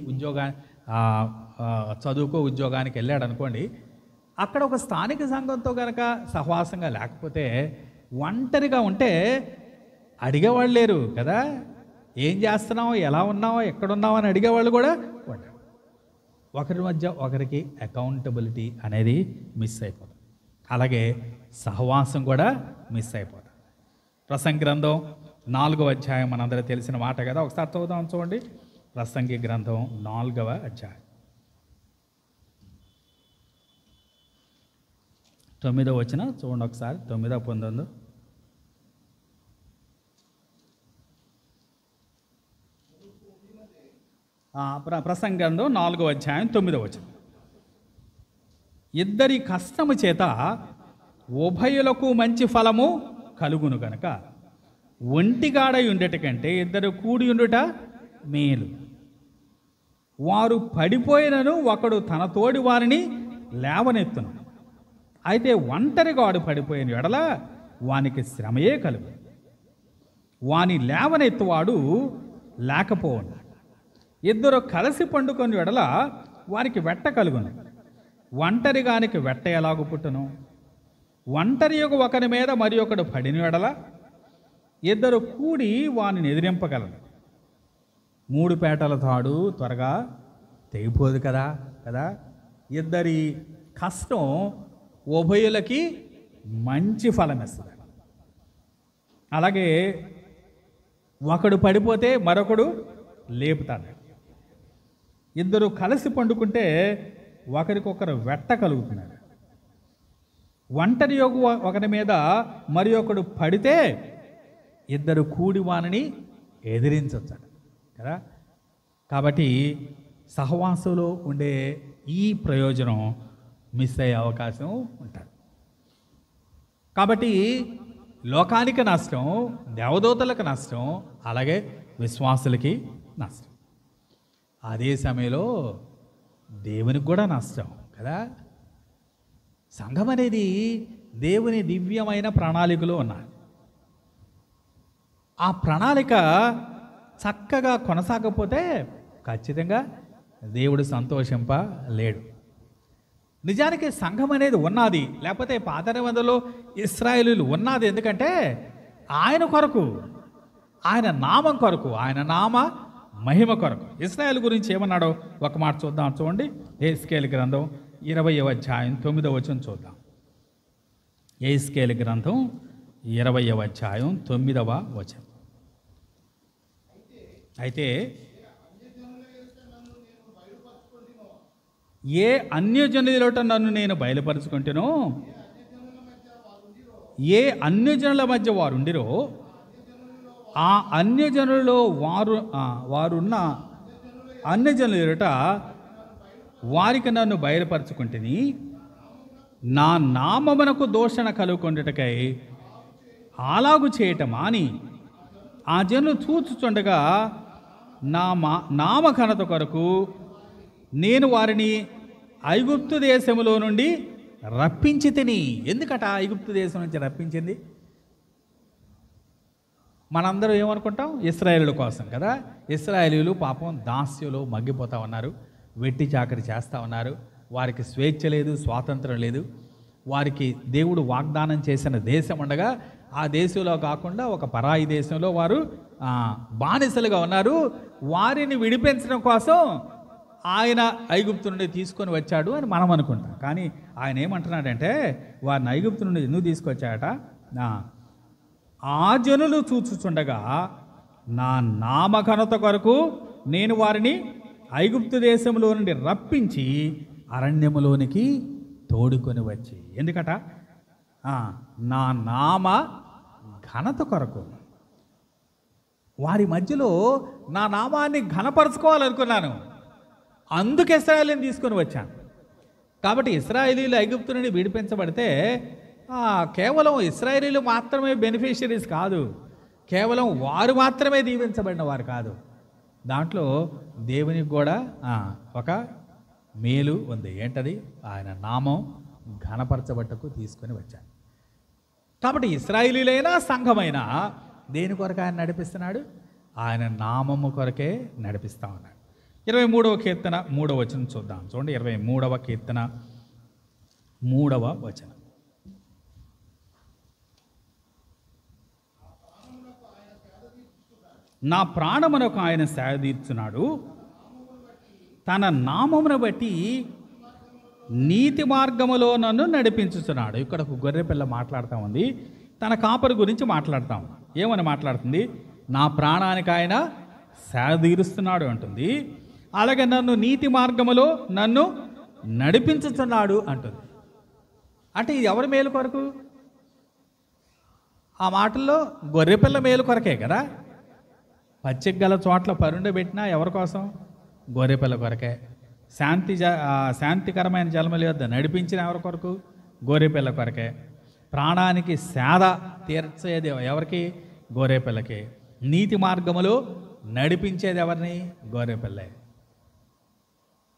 చదువుకో ఉద్యోగానికి వెళ్ళాడు అనుకోండి, అక్కడ ఒక స్థానిక సంఘంతో కనుక సహవాసంగా లేకపోతే, ఒంటరిగా ఉంటే అడిగేవాళ్ళు లేరు కదా, ఏం చేస్తున్నావు, ఎలా ఉన్నావు, ఎక్కడున్నావు అని అడిగేవాళ్ళు కూడా ఉంటారు. ఒకరి మధ్య ఒకరికి అకౌంటబిలిటీ అనేది మిస్ అయిపోతుంది. అలాగే సహవాసం కూడా మిస్ అయిపోతుంది. ప్రసంగి గ్రంథం 4వ అధ్యాయం మనందరూ తెలిసిన మాట కదా, ఒకసారి చదువుదాం చూడండి. ప్రసంగి గ్రంథం 4వ అధ్యాయం 9వ వచనం చూడండి ఒకసారి. 9, 19. ప్రసంగి గ్రంథం 4వ అధ్యాయం 9వ వచనం. ఇద్దరి కష్టము చేత ఉభయులకు మంచి ఫలము కలుగును గనక ఒంటిగాడై ఉండేట కంటే ఇద్దరు కూడి ఉండుట మేలు. వారు పడిపోయినను ఒకడు తన తోడి వారిని లేవనెత్తును. అయితే ఒంటరిగాడు పడిపోయిన ఎడల వానికి శ్రమయే కలుగు. వాని లేవనెత్తువాడు లేకపోవును. ఇద్దరు కలిసి పండుకొని ఎడల వారికి వెట్ట కలుగును. ఒంటరిగానికి వెట్ట ఎలాగు పుట్టును? ఒంటరి ఒకరి మీద మరి ఒకడు పడిన ఎడల ఇద్దరు కూడి వాని ఎదిరింపగలరు. 3 పేటల తాడు త్వరగా తెగిపోదు కదా. ఇద్దరి కష్టం ఉభయులకి మంచి ఫలం ఇస్తుంది. అలాగే ఒకడు పడిపోతే మరొకడు లేపుతాడు. ఇద్దరు కలిసి పండుకుంటే ఒకరికొకరు వెట్ట కలుగుతున్నారు. ఒంటరి ఒకరి మీద మరి ఒకడు పడితే ఇద్దరు కూడి వానిని ఎదిరించవచ్చు కదా. కాబట్టి సహవాసంలో ఉండే ఈ ప్రయోజనం మిస్ అయ్యే అవకాశం ఉంటుంది. కాబట్టి లోకానికి నష్టం, దేవదూతలకు నష్టం, అలాగే విశ్వాసులకి నష్టం. అదే సమయంలో దేవునికి కూడా నష్టం కదా. సంఘం అనేది దేవుని దివ్యమైన ప్రణాళికలో ఉన్నది. ఆ ప్రణాళిక చక్కగా కొనసాగకపోతే ఖచ్చితంగా దేవుడు సంతోషింపలేడు. నిజానికి సంఘం అనేది ఉన్నది, లేకపోతే పాత నిబంధనలో ఇశ్రాయేలీయులు ఉన్నది. ఎందుకంటే ఆయన కొరకు, ఆయన నామం కొరకు, ఆయన నామ మహిమ కొరకు. ఇశ్రాయేలు గురించి ఏమన్నాడో ఒక మాట చూద్దాం. చూడండి, యెహెజ్కేలు గ్రంథం 20వ అధ్యాయం 9వ వచనం చూద్దాం. యెహెజ్కేలు గ్రంథం 20వ అధ్యాయం 9వ వచనం. అయితే ఏ అన్యజనులట నన్ను నేను బయలుపరుచుకుంటేనో, ఏ అన్యజనుల మధ్య వారుండిరో ఆ అన్యజనులలో వారున్న అన్యజనులట వారికి నన్ను బయలుపరుచుకుంటుని నా నామమునకు దూషణ కలుగుకొనుటకై అలాగు చేయటమా అని ఆ జనులు చూచుచుండగా నా నామ ఘనత కొరకు నేను వారిని ఐగుప్తు దేశములో నుండి రప్పించి తిని. ఎందుకట ఐగుప్తు దేశం నుంచి రప్పించింది? మనందరం ఏమనుకుంటాం? ఇశ్రాయేలుల కోసం కదా. ఇశ్రాయేలీయులు పాపం దాస్యంలో మగ్గిపోతూ ఉన్నారు, వెట్టి చాకరి చేస్తూ ఉన్నారు. వారికి స్వేచ్ఛ లేదు, స్వాతంత్రం లేదు. వారికి దేవుడు వాగ్దానం చేసిన దేశం ఉండగా ఆ దేశంలో కాకుండా ఒక పరాయి దేశంలో వారు బానిసలుగా ఉన్నారు. వారిని విడిపించడం కోసం ఆయన ఐగుప్తు నుండి తీసుకొని వచ్చాడు అని మనం అనుకుంటాం. కానీ ఆయన ఏమంటున్నాడంటే, వారిని ఐగుప్తు నుండి ఎందుకు తీసుకొచ్చాడట? ఆ జనులు చూచుచుండగా నా నామఘనత కొరకు నేను వారిని ఐగుప్తు దేశంలో నుండి రప్పించి అరణ్యములోనికి తోడుకొని వచ్చి, ఎందుకట? నా నామ ఘనత కొరకు. వారి మధ్యలో నా నామాన్ని ఘనపరచుకోవాలనుకున్నాను, అందుకు ఇశ్రాయేలుని తీసుకొని వచ్చాను. కాబట్టి ఇశ్రాయేలీలు ఐగుప్తు నుండి విడిపించబడితే కేవలం ఇశ్రాయేలీలు మాత్రమే బెనిఫిషరీస్ కాదు, కేవలం వారు మాత్రమే దీవించబడిన వారు కాదు. దాంట్లో దేవునికి కూడా ఒక మేలు ఉంది. ఏంటది? ఆయన నామం ఘనపరచబట్టకు తీసుకొని వచ్చాను. కాబట్టి ఇశ్రాయేలీలైనా సంఘమైనా దేని కొరకు ఆయన నడిపిస్తున్నాడు? ఆయన నామము కొరకే నడిపిస్తా ఉన్నాడు. 23వ కీర్తన 3వ వచనం చూద్దాం. చూడండి, 23వ కీర్తన 3వ వచనం. నా ప్రాణమునకు ఆయన సేద తీర్చున్నాడు, తన నామమును బట్టి నీతి మార్గములో నన్ను నడిపించుతున్నాడు. ఇక్కడ ఒక గొర్రె పిల్ల మాట్లాడుతూ ఉంది, తన కాపరి గురించి మాట్లాడుతాం. ఏమని మాట్లాడుతుంది? నా ప్రాణానికి ఆయన సేద తీరుస్తున్నాడు అంటుంది. అలాగే నన్ను నీతి మార్గములో నన్ను నడిపించుతున్నాడు అంటుంది. అంటే ఇది ఎవరి మేలు కొరకు? ఆ మాటల్లో గొర్రెపిల్ల మేలు కొరకే కదా. పచ్చిక గల చోట్ల పరుండబెట్టినా ఎవరి కోసం? గొర్రెపిల్ల కొరకే. శాంతికరమైన జలముల యొద్ద నడిపించిన ఎవరి కొరకు? గొర్రెపిల్ల కొరకే. ప్రాణానికి సేద తీర్చేది ఎవరికి? గొర్రెపిల్లకి. నీతి మార్గములో నడిపించేది ఎవరిని? గొర్రెపిల్లే.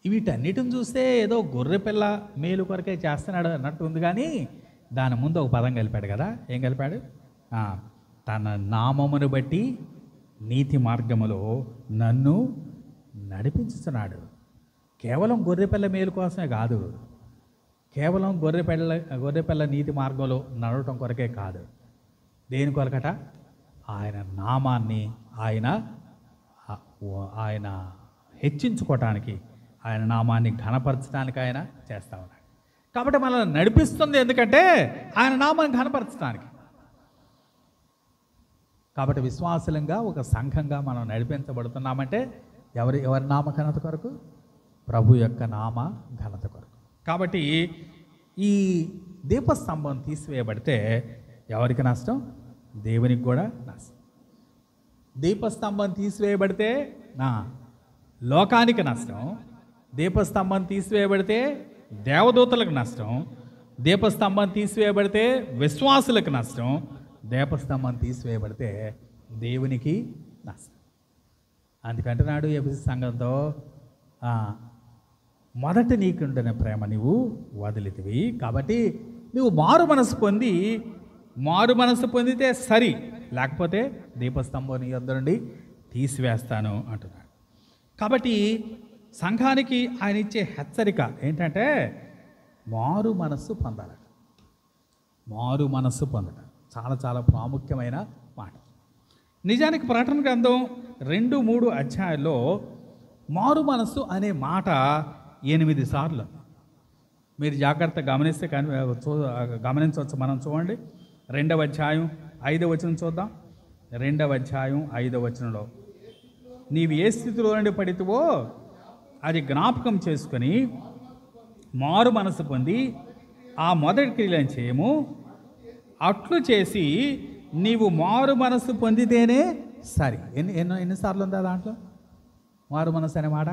వీటన్నిటిని చూస్తే ఏదో గొర్రెపిల్ల మేలు కొరకే చేస్తున్నాడు అన్నట్టు ఉంది, కానీ దాని ముందు ఒక పదం కలిపాడు కదా. ఏం కలిపాడు? తన నామమును బట్టి నీతి మార్గములో నన్ను నడిపించుతున్నాడు. కేవలం గొర్రెపిల్ల మేలు కోసమే కాదు, కేవలం గొర్రెపిల్ల నీతి మార్గంలో నడవటం కొరకే కాదు. దేని కొరకట? ఆయన నామాన్ని ఆయన హెచ్చించుకోవటానికి, ఆయన నామాన్ని ఘనపరచడానికి ఆయన చేస్తూ ఉన్నాడు. కాబట్టి మనల్ని నడిపిస్తుంది ఎందుకంటే ఆయన నామాన్ని ఘనపరచడానికి. కాబట్టి విశ్వాసులంగా ఒక సంఘంగా మనం నడిపించబడుతున్నామంటే ఎవరి నామ ఘనత కొరకు? ప్రభు యొక్క నామ ఘనత కొరకు. కాబట్టి ఈ దీపస్తంభం తీసివేయబడితే ఎవరికి నష్టం? దేవునికి కూడా నష్టం. దీపస్తంభం తీసివేయబడితే లోకానికి నష్టం. దీపస్తంభం తీసివేయబడితే దేవదూతలకు నష్టం. దీపస్తంభం తీసివేయబడితే విశ్వాసులకు నష్టం. దీపస్తంభం తీసివేయబడితే దేవునికి నష్టం. అందుకంటున్నాడు ఎఫెసీ సంఘంతో, మొదట నీకుండిన ప్రేమ నువ్వు వదిలితివి, కాబట్టి నువ్వు మారు మనసు పొందితే సరి, లేకపోతే దీపస్తంభం నీ యొద్ద నుండి తీసివేస్తాను అంటున్నాడు. కాబట్టి సంఘానికి ఆయన ఇచ్చే హెచ్చరిక ఏంటంటే మారు మనస్సు పొందాలట. మారు మనస్సు పొందడం చాలా చాలా ప్రాముఖ్యమైన మాట. నిజానికి ప్రకటన గ్రంథం 2-3 అధ్యాయాల్లో మారు మనస్సు అనే మాట 8 సార్లు. మీరు జాగ్రత్తగా గమనిస్తే గమనించవచ్చు. మనం చూడండి, 2వ అధ్యాయం 5వ వచనం చూద్దాం. 2వ అధ్యాయం 5వ వచనంలో, నీవు ఏ స్థితిలో నుండి పడితువో అది జ్ఞాపకం చేసుకొని మారు మనసు పొంది ఆ మొదటి క్రియలను చేయము, అట్లు చేసి నీవు మారు మనసు పొందితేనే సరి. ఎన్నిసార్లు ఉందా దాంట్లో మారు మనసు అనే మాట?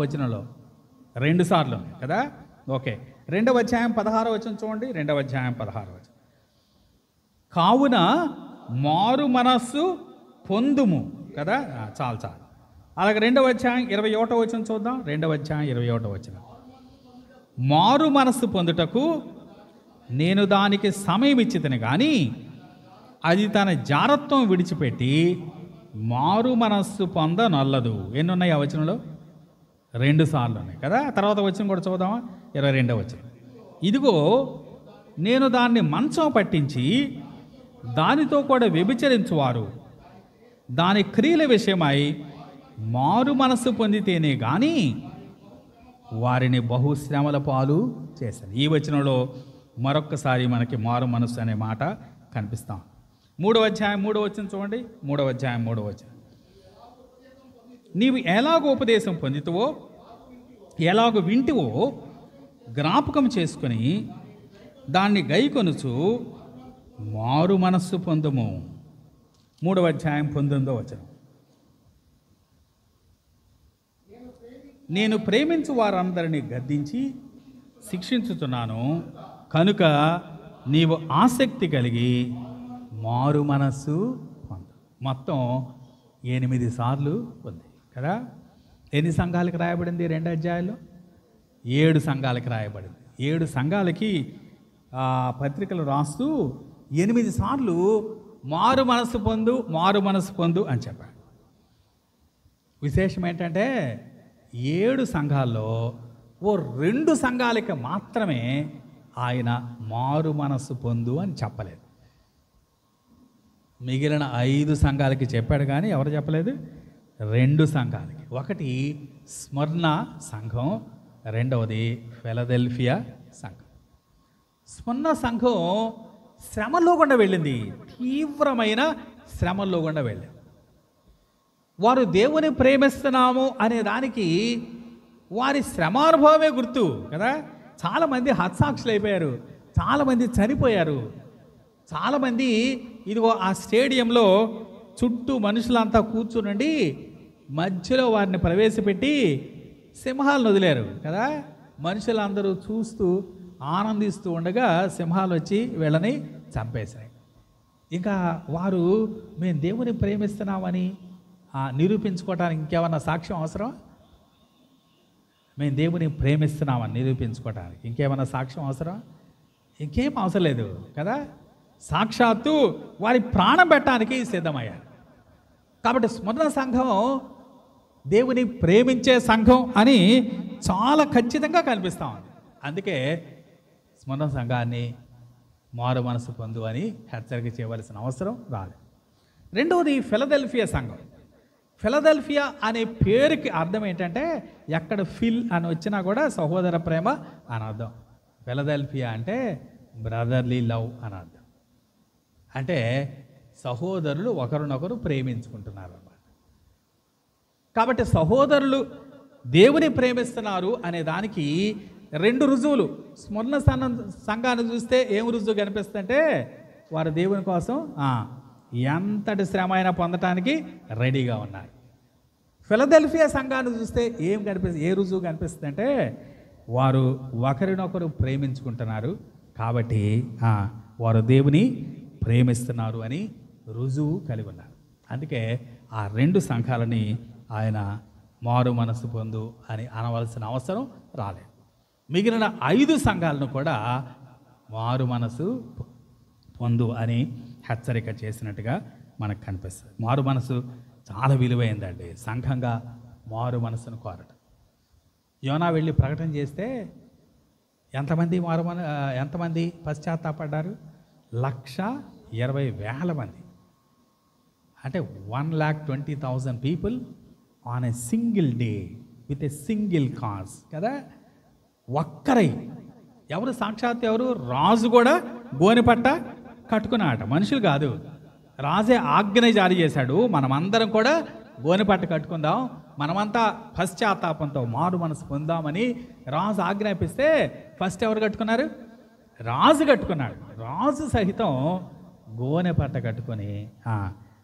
వచనంలో 2 సార్లు ఉంది కదా. ఓకే, 2వ అధ్యాయం 16వ వచనం చూడండి. 2వ అధ్యాయం 16వ వచనం, కావున మారు మనస్సు పొందుము కదా. చాలు. అలాగే 2వ అధ్యాయం 21వ వచనం చూద్దాం. 2వ అధ్యాయం 21వ వచనం, మారు మనస్సు పొందుటకు నేను దానికి సమయం ఇచ్చితని కానీ అది తన జారత్వం విడిచిపెట్టి మారు మనస్సు పొందనొల్లదు. ఎన్ని ఉన్నాయి ఆ వచనంలో? 2 సార్లు ఉన్నాయి కదా. తర్వాత వచనం కూడా చూద్దామా? 22వ వచనం, ఇదిగో నేను దాన్ని మంచం పట్టించి దానితో కూడా వ్యభిచరించువారు దాని క్రియల విషయమై మారు మనస్సు పొందితేనే కానీ వారిని బహుశ్రమల పాలు చేశాను. ఈ వచనంలో మరొక్కసారి మనకి మారు మనస్సు అనే మాట కనిపిస్తాం. 3వ అధ్యాయం 3వ వచనం చూడండి. 3వ అధ్యాయం 3వ వచనం, నీవు ఎలాగో ఉపదేశం పొందితువో ఎలాగ వింటివో జ్ఞాపకం చేసుకొని దాన్ని గైకొనుచు మారు మనస్సు పొందుము. 3వ అధ్యాయం 19వ వచనం. నేను ప్రేమించు వారందరినీ గద్దించి శిక్షించుతున్నాను కనుక నీవు ఆసక్తి కలిగి మారు మనస్సు పొందు. మొత్తం 8 సార్లు ఉంది కదా. ఎన్ని సంఘాలకు రాయబడింది 2 అధ్యాయాల్లో? 7 సంఘాలకు రాయబడింది. 7 సంఘాలకి పత్రికలు రాస్తూ 8 సార్లు మారు మనసు పొందు, మారు మనసు పొందు అని చెప్పాడు. విశేషం ఏంటంటే 7 సంఘాల్లో ఓ 2 సంఘాలకి మాత్రమే ఆయన మారు మనస్సు పొందు అని చెప్పలేదు. మిగిలిన 5 సంఘాలకి చెప్పాడు కానీ ఎవరు చెప్పలేదు? 2 సంఘాలకి. ఒకటి స్మరణ సంఘం, రెండవది ఫిలదెల్ఫియా సంఘం. స్మరణ సంఘం శ్రమల్లో గుండా వెళ్ళింది, తీవ్రమైన శ్రమల్లో గుండా వెళ్ళింది. వారు దేవుని ప్రేమిస్తున్నాము అనే దానికి వారి శ్రమానుభవమే గుర్తు కదా. చాలామంది హత్సాక్షులు అయిపోయారు, చాలామంది చనిపోయారు, చాలామంది ఇదిగో ఆ స్టేడియంలో చుట్టూ మనుషులంతా కూర్చునండి మధ్యలో వారిని ప్రవేశపెట్టి సింహాలను వదిలేరు కదా. మనుషులందరూ చూస్తూ ఆనందిస్తూ ఉండగా సింహాలు వచ్చి వీళ్ళని చంపేశాయి. ఇంకా వారు మేము దేవుని ప్రేమిస్తున్నామని నిరూపించుకోవటానికి ఇంకేమన్నా సాక్ష్యం అవసరం? మేము దేవుని ప్రేమిస్తున్నామని నిరూపించుకోవటానికి ఇంకేమన్నా సాక్ష్యం అవసరం? ఇంకేం అవసరం లేదు కదా. సాక్షాత్తు వారి ప్రాణం పెట్టడానికి సిద్ధమయ్యారు. కాబట్టి స్మరణ సంఘం దేవుని ప్రేమించే సంఘం అని చాలా ఖచ్చితంగా కనిపిస్తూ ఉంది. అందుకే స్మరణ సంఘాన్ని మారు మనసు పొందు అని హెచ్చరిక చేయవలసిన అవసరం రాలేదు. రెండవది ఫిలదెల్ఫియా సంఘం. ఫిలదెల్ఫియా అనే పేరుకి అర్థం ఏంటంటే ఎక్కడ ఫిల్ అని వచ్చినా కూడా సహోదర ప్రేమ అని అర్థం. ఫిలదెల్ఫియా అంటే బ్రదర్లీ లవ్ అని అర్థం. అంటే సహోదరులు ఒకరినొకరు ప్రేమించుకుంటున్నారు అన్నమాట. కాబట్టి సహోదరులు దేవుని ప్రేమిస్తున్నారు అనే దానికి 2 రుజువులు. స్మరణ సంఘాన్ని చూస్తే ఏం రుజువు కనిపిస్తుందంటే వారు దేవుని కోసం ఎంతటి శ్రమ అయినా పొందటానికి రెడీగా ఉన్నారు. ఫిలదెల్ఫియా సంఘాన్ని చూస్తే ఏ రుజువు కనిపిస్తుందంటే వారు ఒకరినొకరు ప్రేమించుకుంటున్నారు కాబట్టి వారు దేవుని ప్రేమిస్తున్నారు అని రుజువు కలిగి ఉన్నారు. అందుకే ఆ 2 సంఘాలని ఆయన మారు మనసు పొందు అని అనవలసిన అవసరం రాలేదు. మిగిలిన 5 సంఘాలను కూడా మారు మనసు పొందు అని హెచ్చరిక చేసినట్టుగా మనకు కనిపిస్తుంది. మారు మనసు చాలా విలువైందండి. సంఘంగా మారు మనసును కోరటం. యోనా వెళ్ళి ప్రకటన చేస్తే ఎంతమంది పశ్చాత్తాపడ్డారు? 1,20,000 మంది. అంటే 1,20,000 people on a single day with a single cause కదా. ఒక్కరై ఎవరు? సాక్షాత్ ఎవరు? రాజు కూడా గోనెపట్ట కట్టుకున్నాట, మనుషులు కాదు. రాజే ఆజ్ఞ జారీ చేశాడు, మనమందరం కూడా గోనెపట్ట కట్టుకుందాం, మనమంతా పశ్చాత్తాపంతో మారు మనసు పొందామని రాజు ఆజ్ఞాపిస్తే ఫస్ట్ ఎవరు కట్టుకున్నారు? రాజు కట్టుకున్నాడు. రాజు సహితం గోనెపట్ట కట్టుకొని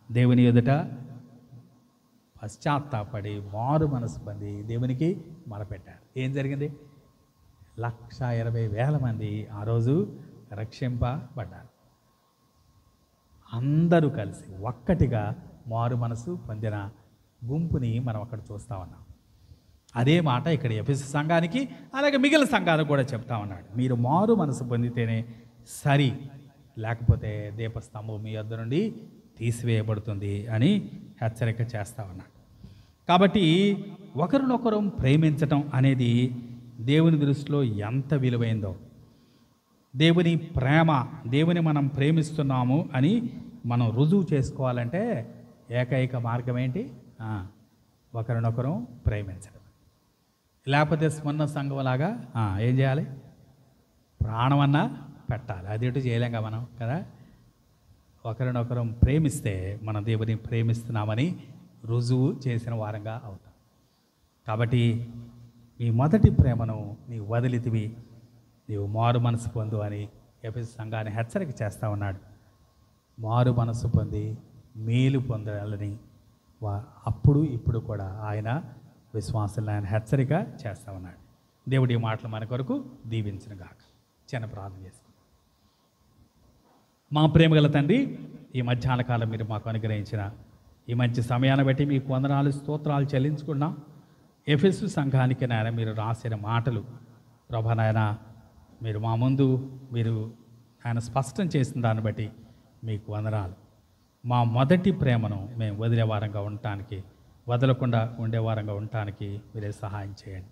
దేవుని ఎదుట పశ్చాత్తాపడి మారు మనసు పొంది దేవునికి మొరపెట్టారు. ఏం జరిగింది? 1,20,000 మంది ఆ రోజు రక్షింపబడ్డారు. అందరూ కలిసి ఒక్కటిగా మారు మనసు పొందిన గుంపుని మనం అక్కడ చూస్తూ ఉన్నాం. అదే మాట ఇక్కడ ఎఫెసు సంఘానికి అలాగే మిగిలిన సంఘాలకు కూడా చెప్తా ఉన్నాడు. మీరు మారు మనసు పొందితేనే సరి, లేకపోతే దీపస్తంభం మీ వద్ద నుండి తీసివేయబడుతుంది అని హెచ్చరిక చేస్తూ ఉన్నాడు. కాబట్టి ఒకరినొకరు ప్రేమించటం అనేది దేవుని దృష్టిలో ఎంత విలువైందో, దేవుని ప్రేమ, దేవుని మనం ప్రేమిస్తున్నాము అని మనం రుజువు చేసుకోవాలంటే ఏకైక మార్గం ఏంటి? ఒకరినొకరు ప్రేమించడం. లేకపోతే స్మరణ సంఘంలాగా ఏం చేయాలి? ప్రాణమన్నా పెట్టాలి. అది ఎటు చేయలేంగా మనం కదా. ఒకరినొకరు ప్రేమిస్తే మనం దేవుని ప్రేమిస్తున్నామని రుజువు చేసిన వారంగా అవుతాం. కాబట్టి ఈ మొదటి ప్రేమను నీవు వదిలితివి, నీవు మారు మనసు పొందు అని ఎఫెసు సంఘాన్ని హెచ్చరిక చేస్తూ ఉన్నాడు. మారు మనసు పొంది మేలు పొందాలని అప్పుడు ఇప్పుడు కూడా ఆయన విశ్వాసులను ఆయన హెచ్చరిక చేస్తూ ఉన్నాడు. దేవుడి మాటలు మన కొరకు దీవించిన గాక. చిన్న ప్రార్థన చేసుకుందాం. మా ప్రేమగల తండ్రి, ఈ మధ్యాహ్న కాలం మీరు మాకు అనుగ్రహించిన ఈ మంచి సమయాన్ని బట్టి మీకు వందనాలు స్తోత్రాలు చెల్లించుకున్నాం. ఎఫెసు సంఘానికి నాయన మీరు రాసిన మాటలు ప్రభా నాయన మీరు మా ముందు మీరు ఆయన స్పష్టం చేసిన దాన్ని బట్టి మీకు వందనాలు. మా మొదటి ప్రేమను మేము వదిలేవారంగా ఉండటానికి, వదలకుండా ఉండేవారంగా ఉండటానికి మీరే సహాయం చేయండి.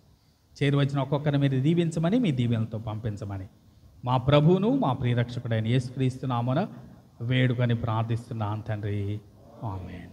చేరి వచ్చిన ఒక్కొక్కరిని మీరు దీవించమని, మీ దీవెనలతో పంపించమని మా ప్రభువును మా ప్రియరక్షకుడైన యేసుక్రీస్తు నామమున వేడుకొని ప్రార్థిస్తున్నాను తండ్రి. ఆమేన్.